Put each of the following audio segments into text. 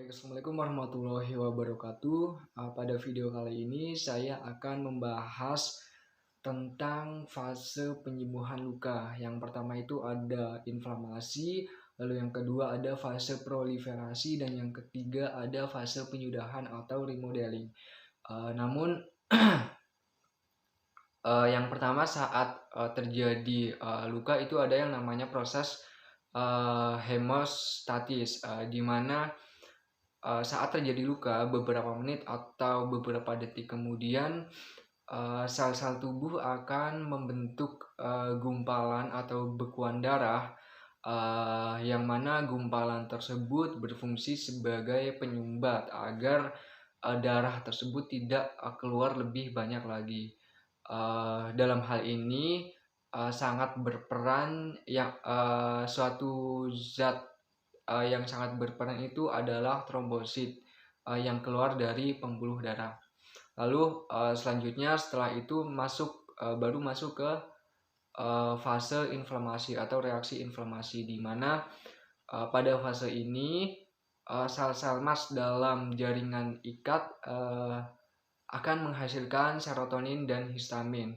Baik, assalamualaikum warahmatullahi wabarakatuh. Pada video kali ini saya akan membahas tentang fase penyembuhan luka. Yang pertama itu ada inflamasi, lalu yang kedua ada fase proliferasi, dan yang ketiga ada fase penyudahan atau remodeling. Namun yang pertama saat terjadi luka itu ada yang namanya proses hemostatis, di mana saat terjadi luka, beberapa menit atau beberapa detik kemudian, sel-sel tubuh akan membentuk gumpalan atau bekuan darah, yang mana gumpalan tersebut berfungsi sebagai penyumbat agar darah tersebut tidak keluar lebih banyak lagi. Dalam hal ini sangat berperan suatu zat yang sangat berperan itu adalah trombosit yang keluar dari pembuluh darah. Lalu selanjutnya setelah itu baru masuk ke fase inflamasi atau reaksi inflamasi, di mana pada fase ini sel-sel emas dalam jaringan ikat akan menghasilkan serotonin dan histamin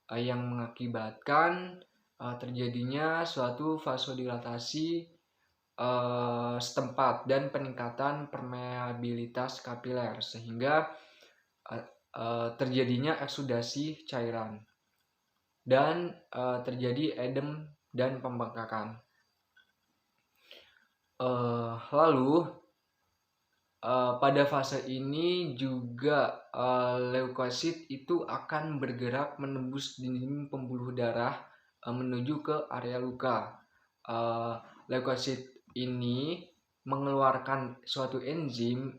yang mengakibatkan terjadinya suatu vasodilatasi setempat dan peningkatan permeabilitas kapiler sehingga terjadinya eksudasi cairan dan terjadi edem dan pembengkakan. Lalu pada fase ini juga leukosit itu akan bergerak menembus dinding pembuluh darah menuju ke area luka. Leukosit ini mengeluarkan suatu enzim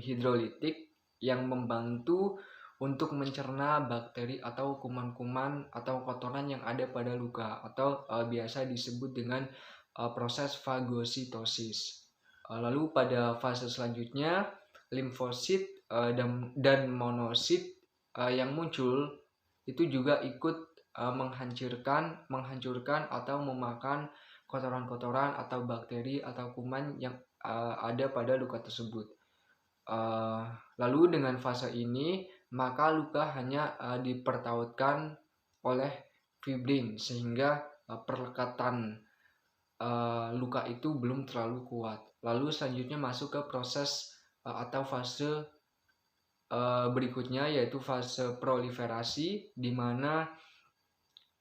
hidrolitik yang membantu untuk mencerna bakteri atau kuman-kuman atau kotoran yang ada pada luka, atau biasa disebut dengan proses fagositosis. Lalu pada fase selanjutnya, limfosit dan monosit yang muncul itu juga ikut menghancurkan atau memakan kotoran-kotoran atau bakteri atau kuman yang ada pada luka tersebut. Lalu dengan fase ini maka luka hanya dipertautkan oleh fibrin sehingga perlekatan luka itu belum terlalu kuat. Lalu selanjutnya masuk ke proses atau fase berikutnya, yaitu fase proliferasi, di mana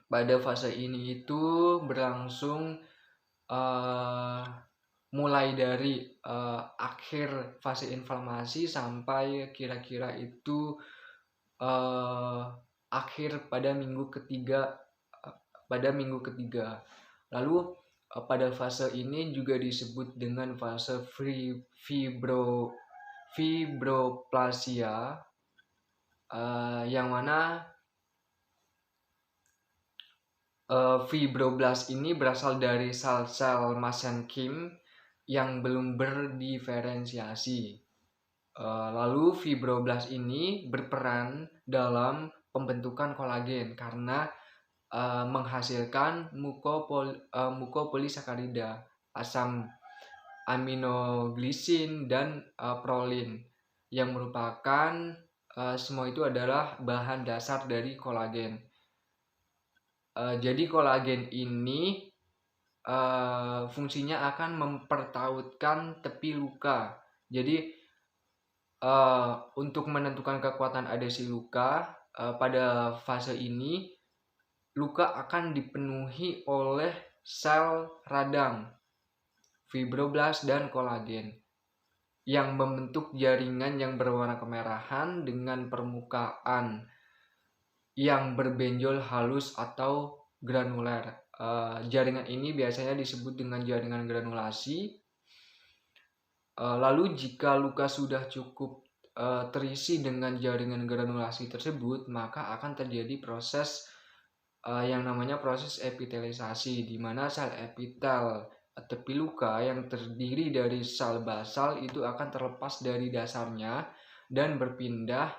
pada fase ini itu berlangsung mulai dari akhir fase inflamasi sampai kira-kira itu akhir pada minggu ketiga. Lalu pada fase ini juga disebut dengan fase fibroplasia, yang mana fibroblast ini berasal dari sel-sel mesenkim yang belum berdiferensiasi. Lalu fibroblast ini berperan dalam pembentukan kolagen karena menghasilkan mukopolisakarida, asam aminoglisin, dan prolin yang merupakan semua itu adalah bahan dasar dari kolagen. Jadi kolagen ini fungsinya akan mempertautkan tepi luka. Jadi untuk menentukan kekuatan adhesi luka pada fase ini, luka akan dipenuhi oleh sel radang, fibroblast, dan kolagen yang membentuk jaringan yang berwarna kemerahan dengan permukaan yang berbenjol halus atau granuler. Jaringan ini biasanya disebut dengan jaringan granulasi. Lalu jika luka sudah cukup terisi dengan jaringan granulasi tersebut, maka akan terjadi proses yang namanya proses epitelisasi, di mana sel epitel tepi luka yang terdiri dari sel basal itu akan terlepas dari dasarnya dan berpindah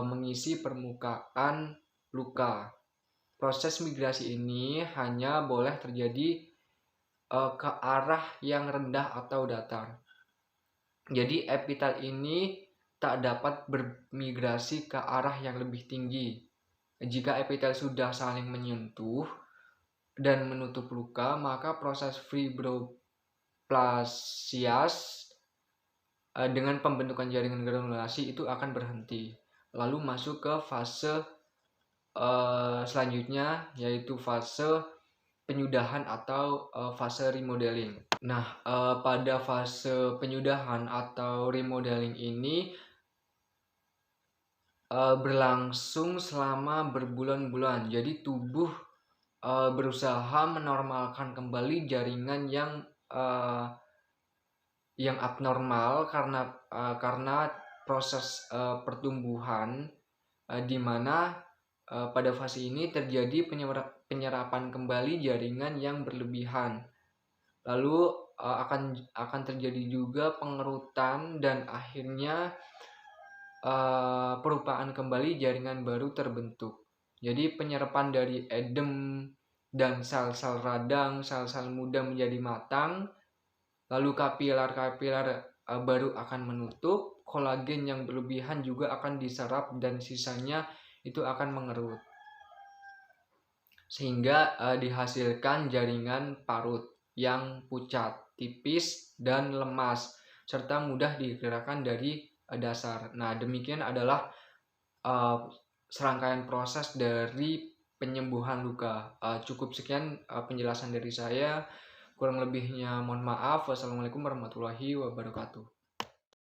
mengisi permukaan luka. Proses migrasi ini hanya boleh terjadi ke arah yang rendah atau datar. Jadi epitel ini tak dapat bermigrasi ke arah yang lebih tinggi. Jika epitel sudah saling menyentuh dan menutup luka, maka proses fibroplasias dengan pembentukan jaringan granulasi itu akan berhenti. Lalu masuk ke fase selanjutnya, yaitu fase penyudahan atau fase remodeling. Nah, pada fase penyudahan atau remodeling ini berlangsung selama berbulan-bulan. Jadi tubuh berusaha menormalkan kembali jaringan yang abnormal karena proses pertumbuhan, di mana pada fase ini terjadi penyerapan kembali jaringan yang berlebihan. Lalu akan terjadi juga pengerutan dan akhirnya perupaan kembali jaringan baru terbentuk. Jadi penyerapan dari edem dan sel-sel radang, sel-sel muda menjadi matang, lalu kapilar-kapilar baru akan menutup, kolagen yang berlebihan juga akan diserap dan sisanya itu akan mengerut. Sehingga dihasilkan jaringan parut yang pucat, tipis, dan lemas, serta mudah digerakkan dari dasar. Nah, demikian adalah serangkaian proses dari penyembuhan luka. Cukup sekian penjelasan dari saya. Kurang lebihnya mohon maaf. Wassalamualaikum warahmatullahi wabarakatuh.